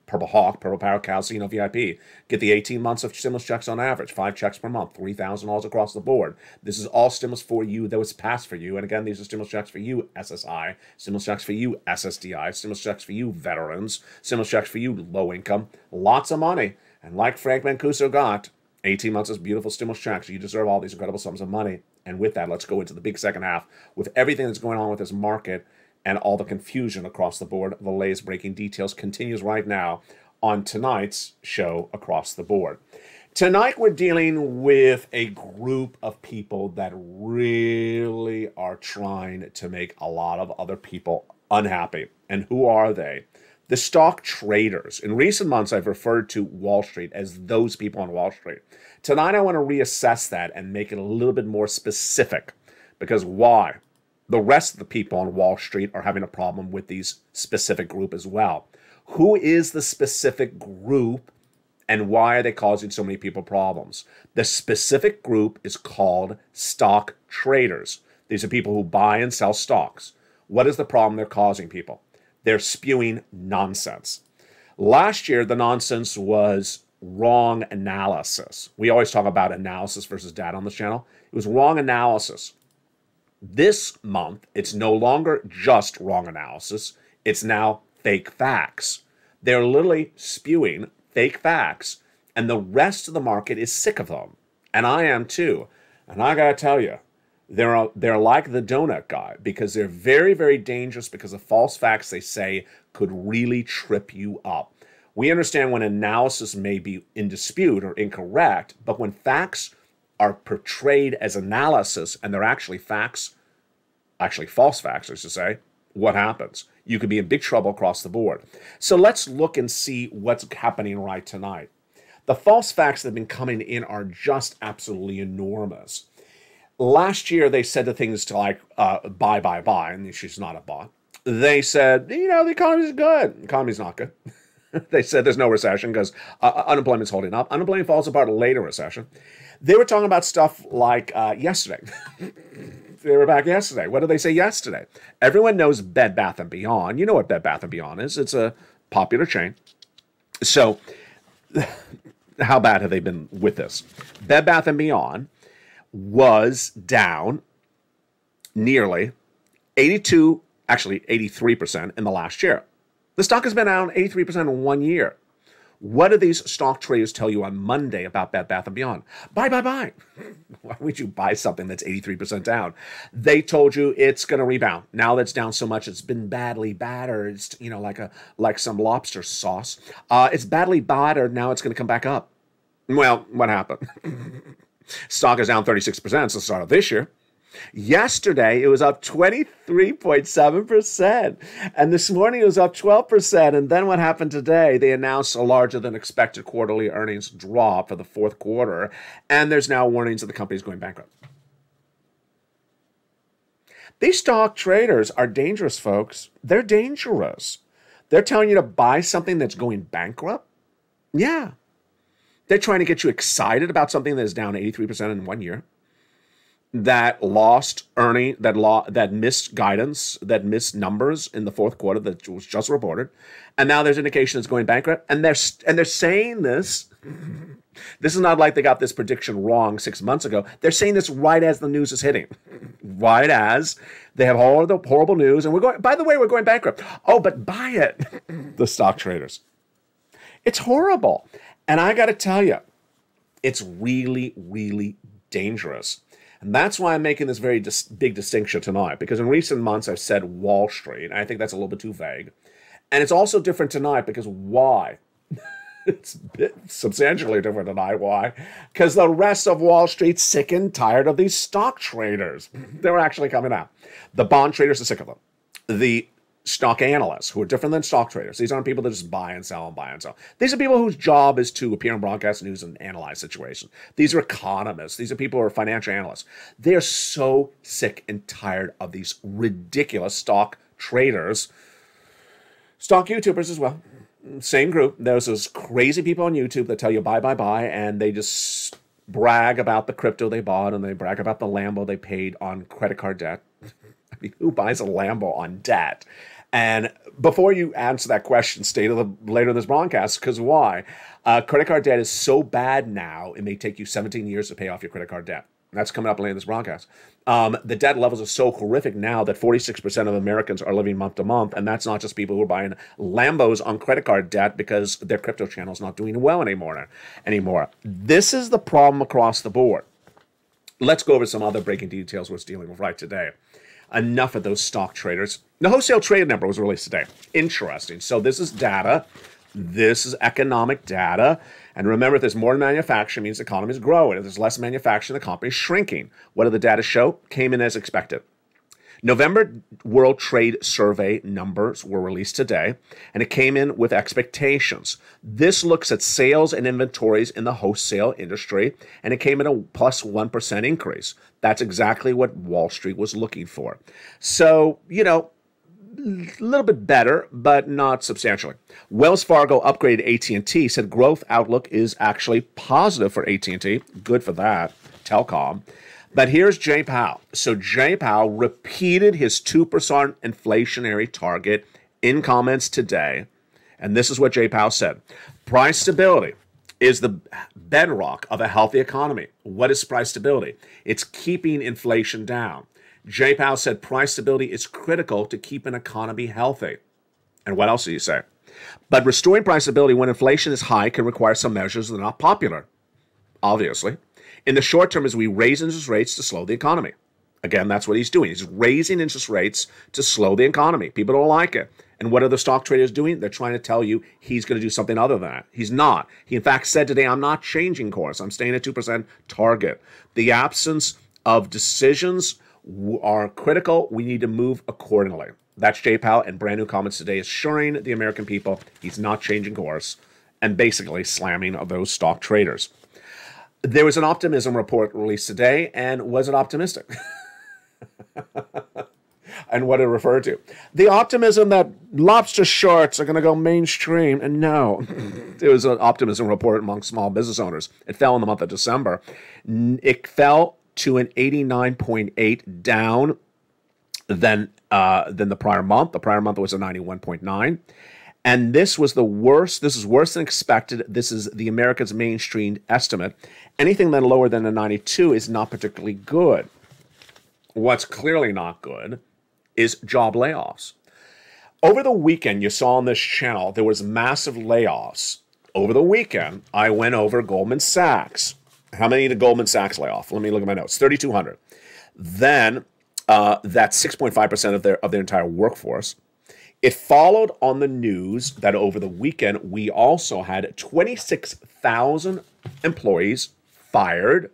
Purple Hawk, Purple Power, Casino VIP. Get the 18 months of stimulus checks on average. 5 checks per month. $3,000 across the board. This is all stimulus for you that was passed for you. And again, these are stimulus checks for you, SSI. Stimulus checks for you, SSDI. Stimulus checks for you, veterans. Stimulus checks for you, low income. Lots of money. And like Frank Mancuso got, 18 months of beautiful stimulus checks. You deserve all these incredible sums of money. And with that, let's go into the big second half with everything that's going on with this market and all the confusion across the board. The latest breaking details continues right now on tonight's show across the board. Tonight, we're dealing with a group of people that really are trying to make a lot of other people unhappy. And who are they? The stock traders. In recent months, I've referred to Wall Street as those people on Wall Street. Tonight, I want to reassess that and make it a little bit more specific. Because why? The rest of the people on Wall Street are having a problem with these specific group as well. Who is the specific group and why are they causing so many people problems? The specific group is called stock traders. These are people who buy and sell stocks. What is the problem they're causing people? They're spewing nonsense. Last year, the nonsense was wrong analysis. We always talk about analysis versus data on this channel. It was wrong analysis. This month, it's no longer just wrong analysis. It's now fake facts. They're literally spewing fake facts, and the rest of the market is sick of them. And I am too. And I gotta tell you, they're like the donut guy because they're very, very dangerous because the false facts they say could really trip you up. We understand when analysis may be in dispute or incorrect, but when facts are portrayed as analysis and they're actually facts, actually false facts, I should say, what happens? You could be in big trouble across the board. So let's look and see what's happening right tonight. The false facts that have been coming in are just absolutely enormous. Last year, they said the things to like, buy, and she's not a bot. They said, the economy's good. The economy's not good. They said there's no recession because unemployment's holding up. Unemployment falls apart later recession. They were talking about stuff like yesterday. They were back yesterday. What did they say yesterday? Everyone knows Bed Bath & Beyond. You know what Bed Bath & Beyond is. It's a popular chain. So how bad have they been with this? Bed Bath & Beyond was down nearly 83% in the last year. The stock has been down 83% in 1 year. What do these stock traders tell you on Monday about Bed Bath & Beyond? Buy. Why would you buy something that's 83% down? They told you it's going to rebound. Now that's down so much, it's been badly battered. It's, like some lobster sauce. It's badly battered. Now it's going to come back up. Well, what happened? Stock is down 36% since the start of this year. Yesterday, it was up 23.7%. And this morning, it was up 12%. And then what happened today? They announced a larger than expected quarterly earnings drop for the fourth quarter. And there's now warnings that the company is going bankrupt. These stock traders are dangerous, folks. They're dangerous. They're telling you to buy something that's going bankrupt? Yeah. They're trying to get you excited about something that is down 83% in 1 year. that lost earning, that missed guidance, that missed numbers in the fourth quarter that was just reported, and now there's indication it's going bankrupt, and they're saying this. This is not like they got this prediction wrong 6 months ago. They're saying this right as the news is hitting, right as they have all the horrible news, and we're going. By the way, we're going bankrupt. Oh, but buy it, the stock traders. It's horrible, and I got to tell you, it's really, really dangerous. And that's why I'm making this very big distinction tonight, because in recent months I've said Wall Street, and I think that's a little bit too vague. And it's also different tonight because why? It's substantially different tonight. Why? Because the rest of Wall Street's sick and tired of these stock traders. They're actually coming out. The bond traders are sick of them. The stock analysts, who are different than stock traders. These aren't people that just buy and sell and buy and sell. These are people whose job is to appear on broadcast news and analyze situations. These are economists. These are people who are financial analysts. They're so sick and tired of these ridiculous stock traders. Stock YouTubers as well. Same group. There's those crazy people on YouTube that tell you buy, buy, buy, and they just brag about the crypto they bought, and they brag about the Lambo they paid on credit card debt. I mean, who buys a Lambo on debt? And before you answer that question, stay to later in this broadcast, because why? Credit card debt is so bad now, it may take you 17 years to pay off your credit card debt. That's coming up later in this broadcast. The debt levels are so horrific now that 46% of Americans are living month to month, and that's not just people who are buying Lambos on credit card debt because their crypto channel is not doing well anymore. This is the problem across the board. Let's go over some other breaking details we're dealing with right today. Enough of those stock traders. The wholesale trade number was released today. Interesting. So this is data. This is economic data. And remember, if there's more manufacturing, it means the economy is growing. If there's less manufacturing, the economy is shrinking. What did the data show? Came in as expected. November World Trade Survey numbers were released today, and it came in with expectations. This looks at sales and inventories in the wholesale industry, and it came in a plus 1% increase. That's exactly what Wall Street was looking for. So, a little bit better, but not substantially. Wells Fargo upgraded AT&T, said growth outlook is actually positive for AT&T. Good for that, telecom. But here's Jay Powell. So Jay Powell repeated his 2% inflationary target in comments today. And this is what Jay Powell said. Price stability is the bedrock of a healthy economy. What is price stability? It's keeping inflation down. Jay Powell said price stability is critical to keep an economy healthy. And what else did he say? But restoring price stability when inflation is high can require some measures that are not popular, obviously. In the short term, as we raise interest rates to slow the economy. Again, that's what he's doing. He's raising interest rates to slow the economy. People don't like it. And what are the stock traders doing? They're trying to tell you he's going to do something other than that. He's not. He, in fact, said today, I'm not changing course. I'm staying at 2% target. The absence of decisions are critical. We need to move accordingly. That's Jay Powell, and brand new comments today assuring the American people he's not changing course and basically slamming those stock traders. There was an optimism report released today, and was it optimistic? And what it referred to? The optimism that lobster shorts are going to go mainstream, and no. There was an optimism report among small business owners. It fell in the month of December. It fell to an 89.8, down than the prior month. The prior month was a 91.9. And this was the worst. This is worse than expected. This is the America's mainstream estimate. Anything then lower than a 92 is not particularly good. What's clearly not good is job layoffs. Over the weekend, you saw on this channel, there was massive layoffs. Over the weekend, I went over Goldman Sachs. How many did Goldman Sachs lay off? Let me look at my notes. 3,200. Then that's 6.5% of their entire workforce. It followed on the news that over the weekend, we also had 26,000 employees fired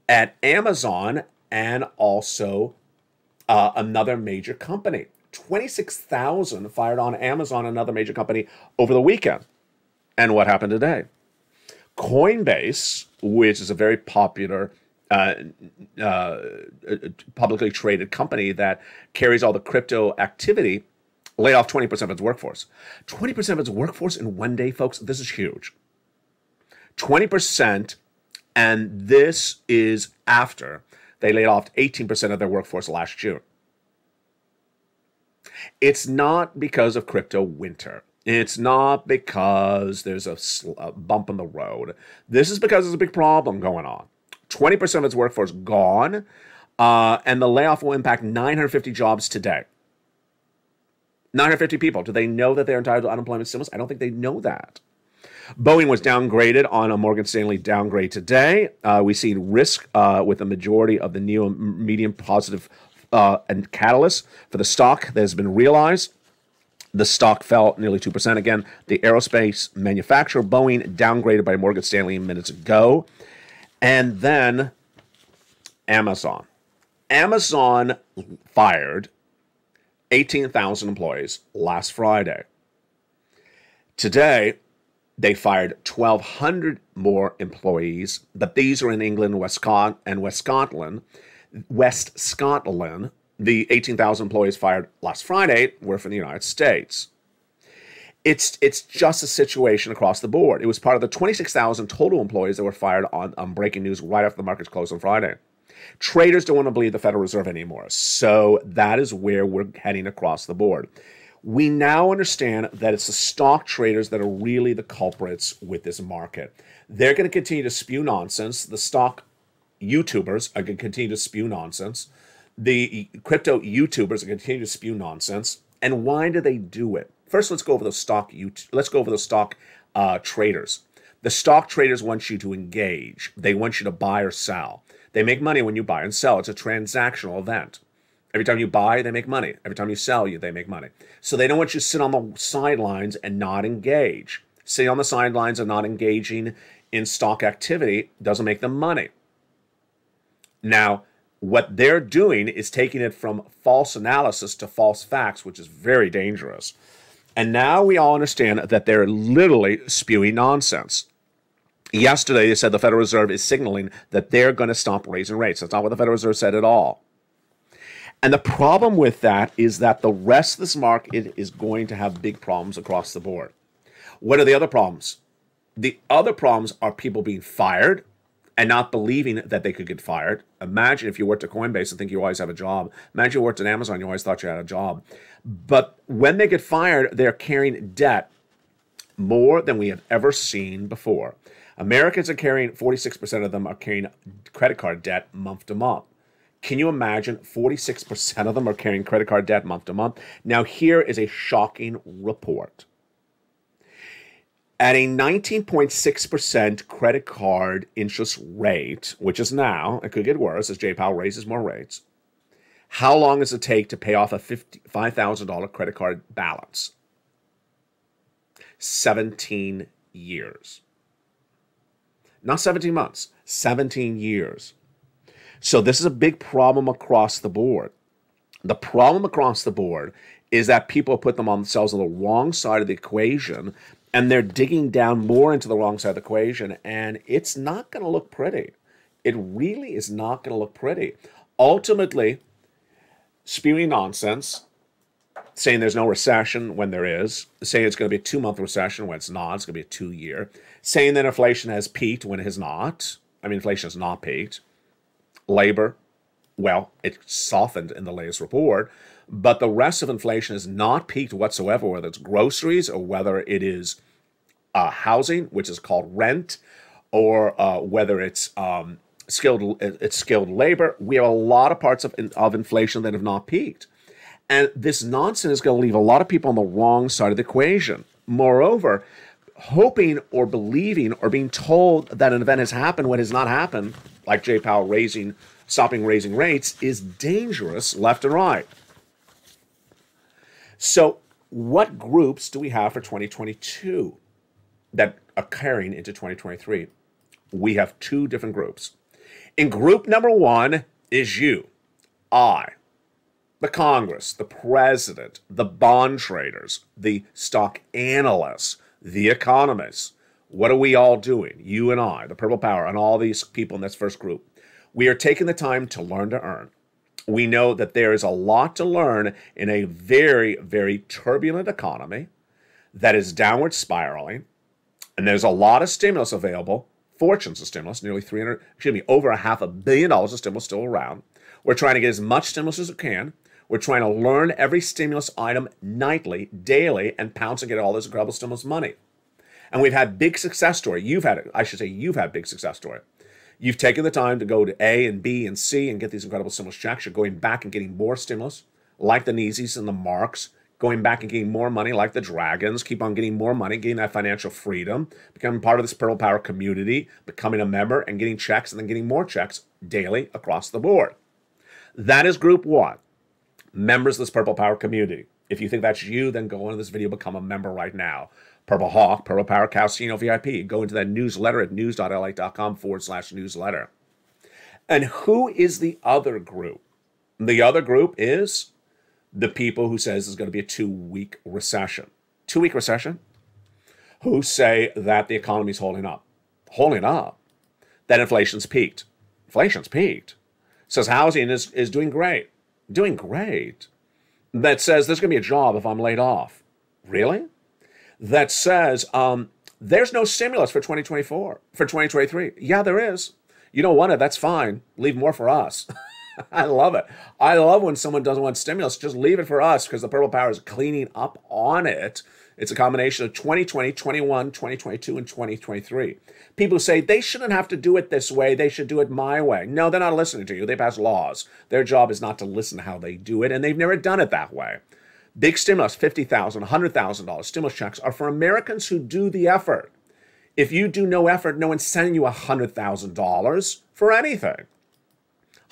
at Amazon and also another major company. 26,000 fired on Amazon, another major company, over the weekend. And what happened today? Coinbase, which is a very popular publicly traded company that carries all the crypto activity, laid off 20% of its workforce. 20% of its workforce in one day, folks. This is huge. 20%, and this is after They laid off 18% of their workforce last June. It's not because of crypto winter. It's not because there's a bump in the road. This is because there's a big problem going on. 20% of its workforce gone, and the layoff will impact 950 jobs today. 950 people. Do they know that they're entitled to unemployment stimulus? I don't think they know that. Boeing was downgraded on a Morgan Stanley downgrade today. We see risk with the majority of the neo and medium positive and catalyst for the stock that has been realized. The stock fell nearly 2% again. The aerospace manufacturer Boeing downgraded by Morgan Stanley minutes ago. And then Amazon. Amazon fired 18,000 employees last Friday. Today, they fired 1,200 more employees, but these are in England, West Scotland. The 18,000 employees fired last Friday were from the United States. It's just a situation across the board. It was part of the 26,000 total employees that were fired on breaking news right after the markets closed on Friday. Traders don't want to believe the Federal Reserve anymore, so that is where we're heading across the board. We now understand that it's the stock traders that are really the culprits with this market. They're going to continue to spew nonsense. The stock YouTubers are going to continue to spew nonsense. The crypto YouTubers are going to continue to spew nonsense. And why do they do it? First, let's go over the stock traders. The stock traders want you to engage. They want you to buy or sell. They make money when you buy and sell. It's a transactional event. Every time you buy, they make money. Every time you sell, they make money. So they don't want you to sit on the sidelines and not engage. Sitting on the sidelines and not engaging in stock activity doesn't make them money. Now, what they're doing is taking it from false analysis to false facts, which is very dangerous. And now we all understand that they're literally spewing nonsense. Yesterday, they said the Federal Reserve is signaling that they're going to stop raising rates. That's not what the Federal Reserve said at all. And the problem with that is that the rest of this market is going to have big problems across the board. What are the other problems? The other problems are people being fired and not believing that they could get fired. Imagine if you worked at Coinbase and think you always have a job. Imagine you worked at Amazon, you always thought you had a job. But when they get fired, they're carrying debt more than we have ever seen before. Americans are carrying, 46% of them are carrying credit card debt month to month. Can you imagine 46% of them are carrying credit card debt month to month? Now, here is a shocking report. At a 19.6% credit card interest rate, which is now, it could get worse as Jay Powell raises more rates, how long does it take to pay off a $5,000 credit card balance? 17 years. Not 17 months, 17 years. So this is a big problem across the board. The problem across the board is that people put themselves on the wrong side of the equation, and they're digging down more into the wrong side of the equation, and it's not going to look pretty. It really is not going to look pretty. Ultimately, spewing nonsense, saying there's no recession when there is, saying it's going to be a 2-month recession when it's not, it's going to be a 2-year, saying that inflation has peaked when it has not. I mean, inflation has not peaked. Labor, well, it softened in the latest report, but the rest of inflation has not peaked whatsoever, whether it's groceries or whether it is housing, which is called rent, or whether it's skilled labor. We have a lot of parts of inflation that have not peaked. And this nonsense is going to leave a lot of people on the wrong side of the equation. Moreover, hoping or believing or being told that an event has happened when it has not happened, like Jay Powell stopping raising rates, is dangerous left and right. So what groups do we have for 2022 that are carrying into 2023? We have 2 different groups. In group number 1 is you, I, the Congress, the president, the bond traders, the stock analysts, the economists. What are we all doing? You and I, the Purple Power, and all these people in this first group. We are taking the time to learn to earn. We know that there is a lot to learn in a very, very turbulent economy that is downward spiraling, and there's a lot of stimulus available fortunes of stimulus, nearly over $500 million of stimulus still around. We're trying to get as much stimulus as we can. We're trying to learn every stimulus item nightly, daily, and pounce and get all this incredible stimulus money. And we've had big success story. You've had big success story. You've taken the time to go to A and B and C and get these incredible stimulus checks. You're going back and getting more stimulus, like the Neesies and the Marks, going back and getting more money like the Dragons, keep on getting more money, getting that financial freedom, becoming part of this Purple Power community, becoming a member and getting checks and then getting more checks daily across the board. That is group one, members of this Purple Power community. If you think that's you, then go into this video, become a member right now. Purple Hawk, Purple Power Casino VIP. Go into that newsletter at news.la.com/newsletter. And who is the other group? The other group is the people who says there's going to be a 2-week recession. 2-week recession? Who say that the economy's holding up. Holding up. That inflation's peaked. Inflation's peaked. Says housing is doing great. Doing great. That says there's going to be a job if I'm laid off. Really? That says there's no stimulus for 2024, for 2023. Yeah, there is. You don't want it, that's fine. Leave more for us. I love it. I love when someone doesn't want stimulus. Just leave it for us because the Purple Power is cleaning up on it. It's a combination of 2020, 21, 2022, and 2023. People say they shouldn't have to do it this way. They should do it my way. No, they're not listening to you. They pass laws. Their job is not to listen to how they do it, and they've never done it that way. Big stimulus, $50,000, $100,000 stimulus checks are for Americans who do the effort. If you do no effort, no one's sending you $100,000 for anything.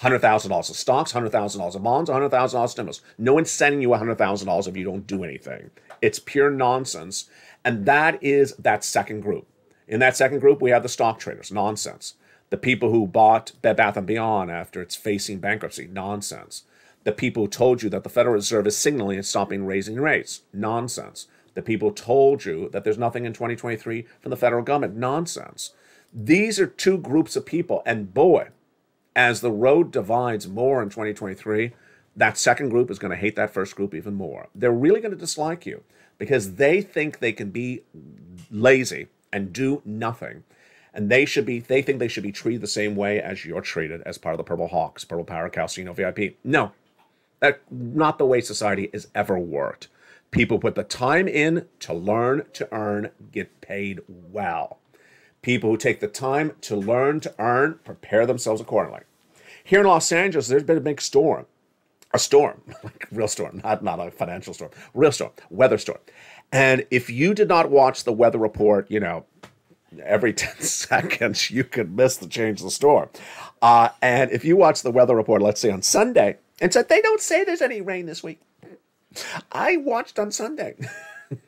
$100,000 of stocks, $100,000 of bonds, $100,000 stimulus. No one's sending you $100,000 if you don't do anything. It's pure nonsense. And that is that second group. In that second group, we have the stock traders, nonsense. The people who bought Bed Bath & Beyond after it's facing bankruptcy, nonsense. The people who told you that the Federal Reserve is signaling it's stopping raising rates, nonsense. The people who told you that there's nothing in 2023 from the federal government, nonsense. These are two groups of people, and boy, as the road divides more in 2023, that second group is going to hate that first group even more. They're really going to dislike you because they think they can be lazy and do nothing. And they think they should be treated the same way as you're treated as part of the Purple Hawks, Purple Power Casino VIP. No, that's not the way society has ever worked. People put the time in to learn, to earn, get paid well. People who take the time to learn, to earn, prepare themselves accordingly. Here in Los Angeles, there's been a big storm. A storm, like real storm, not a financial storm, real storm, weather storm. And if you did not watch the weather report, every 10 seconds, you could miss the change of the storm. And if you watch the weather report, let's say on Sunday, and said, they don't say there's any rain this week. I watched on Sunday.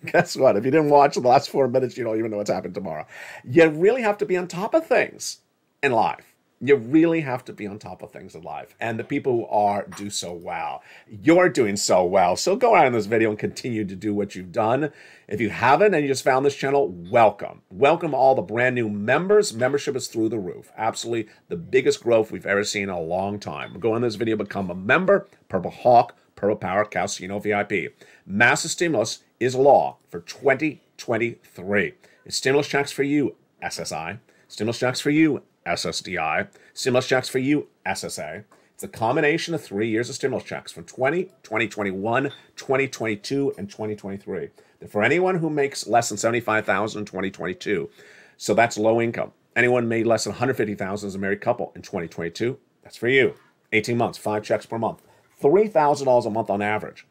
Guess what? If you didn't watch the last 4 minutes, you don't even know what's happened tomorrow. You really have to be on top of things in life. You really have to be on top of things in life. And the people who do so well. You're doing so well. So go out in this video and continue to do what you've done. If you haven't and you just found this channel, welcome. Welcome all the brand new members. Membership is through the roof. Absolutely the biggest growth we've ever seen in a long time. Go in this video, become a member. Purple Hawk, Purple Power Casino VIP. Massive stimulus is law for 2023. It's stimulus checks for you, SSI. Stimulus checks for you, SSDI. Stimulus checks for you, SSA. It's a combination of 3 years of stimulus checks from 2021, 2022, and 2023. They're for anyone who makes less than $75,000 in 2022. So that's low income. Anyone made less than $150,000 as a married couple in 2022, that's for you. 18 months, 5 checks per month. $3,000 a month on average.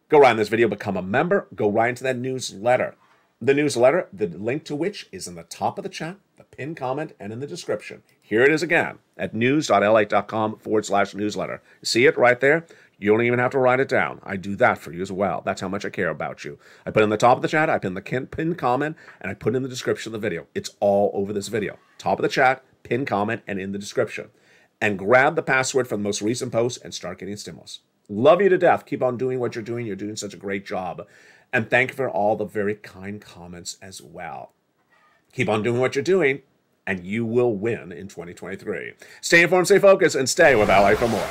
Go right in this video, become a member. Go right into that newsletter. The newsletter, the link to which is in the top of the chat, the pinned comment, and in the description. Here it is again at news.la.com/newsletter. See it right there? You don't even have to write it down. I do that for you as well. That's how much I care about you. I put in the top of the chat, I pin the pinned comment, and I put in the description of the video. It's all over this video. Top of the chat, pinned comment, and in the description. And grab the password from the most recent post and start getting stimulus. Love you to death. Keep on doing what you're doing. You're doing such a great job. And thank you for all the very kind comments as well. Keep on doing what you're doing, and you will win in 2023. Stay informed, stay focused, and stay with LA for more.